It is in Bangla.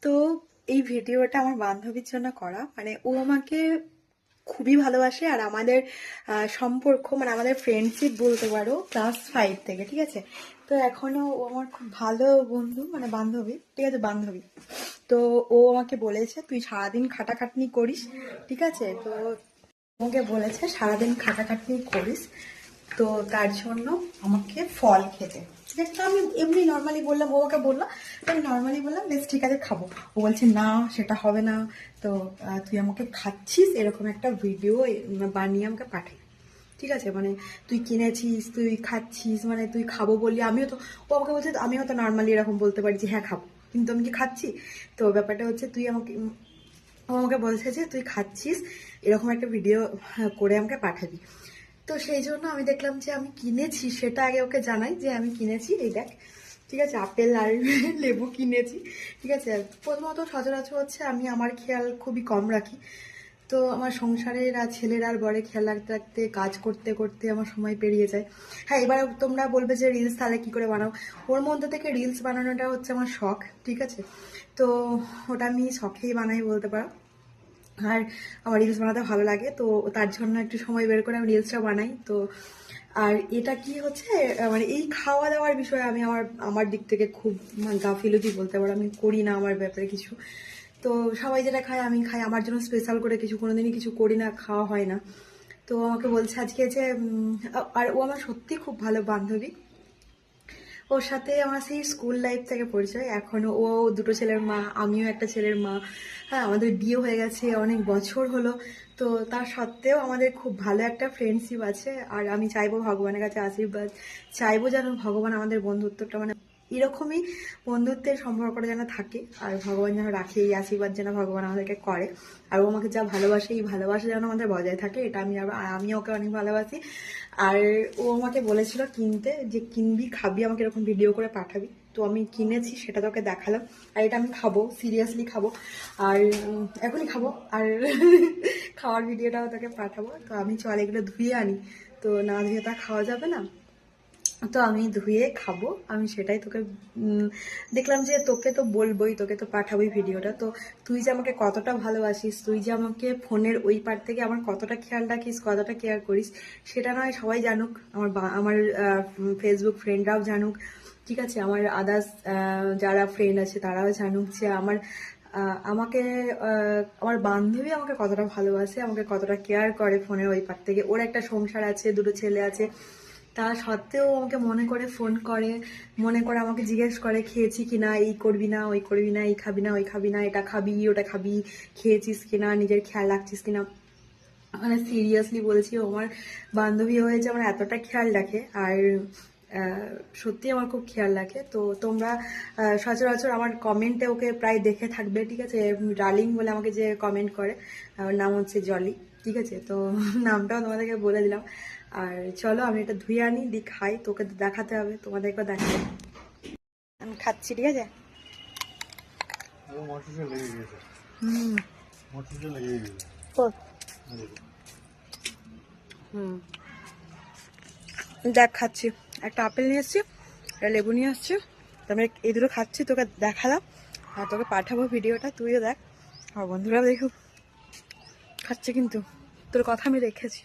তো এই ভিডিওটা আমার বান্ধবীর জন্য করা, মানে ও আমাকে খুবই ভালোবাসে। আর আমাদের সম্পর্ক, মানে আমাদের ফ্রেন্ডশিপ বলতে পারো ক্লাস 5 থেকে, ঠিক আছে। তো এখনো ও আমার খুব ভালো বন্ধু, মানে বান্ধবী, ঠিক আছে, বান্ধবী। তো ও আমাকে বলেছে তুই সারাদিন খাটাখাটনি করিস, ঠিক আছে। তো আমাকে বলেছে সারাদিন খাটাখাটনি করিস, তো তার জন্য আমাকে ফল খেতে, ঠিক আছে। তো আমি এমনি নর্মালি বললাম, ও আমাকে বললো, তো আমি নর্মালি বললাম বেশ ঠিক আছে খাবো। ও বলছে না সেটা হবে না, তো তুই আমাকে খাচ্ছিস এরকম একটা ভিডিও বানিয়ে আমাকে পাঠাই, ঠিক আছে। মানে তুই কিনেছিস, তুই খাচ্ছিস, মানে তুই খাবো বললি, আমিও তো, ও আমাকে বলছে আমিও তো নর্মালি এরকম বলতে পারি যে হ্যাঁ খাবো, কিন্তু আমি কি খাচ্ছি? তো ব্যাপারটা হচ্ছে তুই আমাকে, ও আমাকে বলছে যে তুই খাচ্ছিস এরকম একটা ভিডিও করে আমাকে পাঠাবি। তো সেই জন্য আমি দেখলাম যে আমি কিনেছি, সেটা আগে ওকে জানাই যে আমি কিনেছি, এই দেখ, ঠিক আছে, আপেল আর লেবু কিনেছি, ঠিক আছে। প্রথমত সচরাচর হচ্ছে আমি আমার খেয়াল খুবই কম রাখি, তো আমার সংসারের আর ছেলের আর বড়ে খেয়াল রাখতে রাখতে কাজ করতে করতে আমার সময় পেরিয়ে যায়। হ্যাঁ, এবার তোমরা বলবে যে রিলস তাহলে কি করে বানাও? ওর মধ্যে থেকে রিলস বানানোটা হচ্ছে আমার শখ, ঠিক আছে। তো ওটা আমি শখেই বানাই বলতে পারো। আর আমার রিলস বানাতে ভালো লাগে, তো তার জন্য একটু সময় বের করে আমি রিলসটা বানাই। তো আর এটা কি হচ্ছে, মানে এই খাওয়া দাওয়ার বিষয়ে আমি আমার আমার দিক থেকে খুব গাফিলতি বলতে পারো, আমি করি না আমার ব্যাপারে কিছু। তো সবাই যেটা খায় আমি খাই, আমার জন্য স্পেশাল করে কিছু কোনোদিনই কিছু করি না, খাওয়া হয় না। তো আমাকে বলছে আজকে যে আর ও আমার সত্যি খুব ভালো বান্ধবী, ওর সাথে আমার সেই স্কুল লাইফ থেকে পরিচয়। এখনো ও দুটো ছেলের মা, আমিও একটা ছেলের মা। হ্যাঁ, আমাদের বিয়ে হয়ে গেছে অনেক বছর হলো। তো তার সত্ত্বেও আমাদের খুব ভালো একটা ফ্রেন্ডশিপ আছে। আর আমি চাইবো ভগবানের কাছে আশীর্বাদ চাইবো যেন ভগবান আমাদের বন্ধুত্বটা, মানে এরকমই বন্ধুত্বের সম্পর্কটা যেন থাকে, আর ভগবান যেন রাখে, এই আশীর্বাদ যেন ভগবান আমাদেরকে করে। আর ও আমাকে যা ভালোবাসে, এই ভালোবাসা যেন আমাদের বজায় থাকে, এটা আমি ওকে অনেক ভালোবাসি। আর ও আমাকে বলেছিল কিনতে, যে কিনবি খাবি আমাকে এরকম ভিডিও করে পাঠাবি। তো আমি কিনেছি, সেটা তোকে দেখালাম। আর এটা আমি খাবো, সিরিয়াসলি খাবো, আর এখনই খাবো। আর খাওয়ার ভিডিওটাও তোকে পাঠাবো। তো আমি চল এগুলো ধুয়ে আনি, তো না ধুয়ে তা খাওয়া যাবে না। তো আমি ধুয়ে খাবো, আমি সেটাই তোকে দেখলাম যে তোকে তো বলবোই, তোকে তো পাঠাবোই ভিডিওটা। তো তুই যে আমাকে কতটা ভালোবাসিস, তুই যে আমাকে ফোনের ওই পার থেকে আমার কতটা খেয়াল রাখিস, কতটা কেয়ার করিস, সেটা নয় সবাই জানুক, আমার ফেসবুক ফ্রেন্ডরাও জানুক, ঠিক আছে। আমার আদার্স যারা ফ্রেন্ড আছে তারাও জানুক যে আমাকে আমার বান্ধবী আমাকে কতটা ভালোবাসে, আমাকে কতটা কেয়ার করে ফোনের ওই পার থেকে। ওর একটা সংসার আছে, দুটো ছেলে আছে, তা সত্ত্বেও আমাকে মনে করে ফোন করে, মনে করে আমাকে জিজ্ঞেস করে খেয়েছি কিনা, এই করবি না, ওই করবি না, এই খাবি না, ওই খাবি না, এটা খাবি, ওটা খাবি, খেয়েছিস কিনা, নিজের খেয়াল রাখছিস কিনা। মানে সিরিয়াসলি বলছি, ও আমার বান্ধবী হয়েছে আমার এতটা খেয়াল রাখে। আর সত্যি আমার খুব খেয়াল রাখে। তো তোমরা সচরাচর আমার কমেন্টে ওকে প্রায় দেখে থাকবে, ঠিক আছে। ডার্লিং বলে আমাকে যে কমেন্ট করে, ওর নাম হচ্ছে জলি, ঠিক আছে। তো নামটাও তোমাদেরকে বলে দিলাম। আর চলো আমি এটা ধুয়ে আনি, দি খাই, তোকে দেখাতে হবে, তোমাদেরকেও দেখাবো। আমি খাচ্ছি, ঠিক আছে। হুম হুম দেখ খাচ্ছি, একটা আপেল নিয়ে এসছি, একটা লেবু নিয়ে আসছি, তো আমি এই দুটো খাচ্ছি, তোকে দেখালাম। আর তোকে পাঠাবো ভিডিওটা, তুইও দেখ, আমার বন্ধুরাও দেখুক। খাচ্ছে কিন্তু, তোর কথা আমি রেখেছি।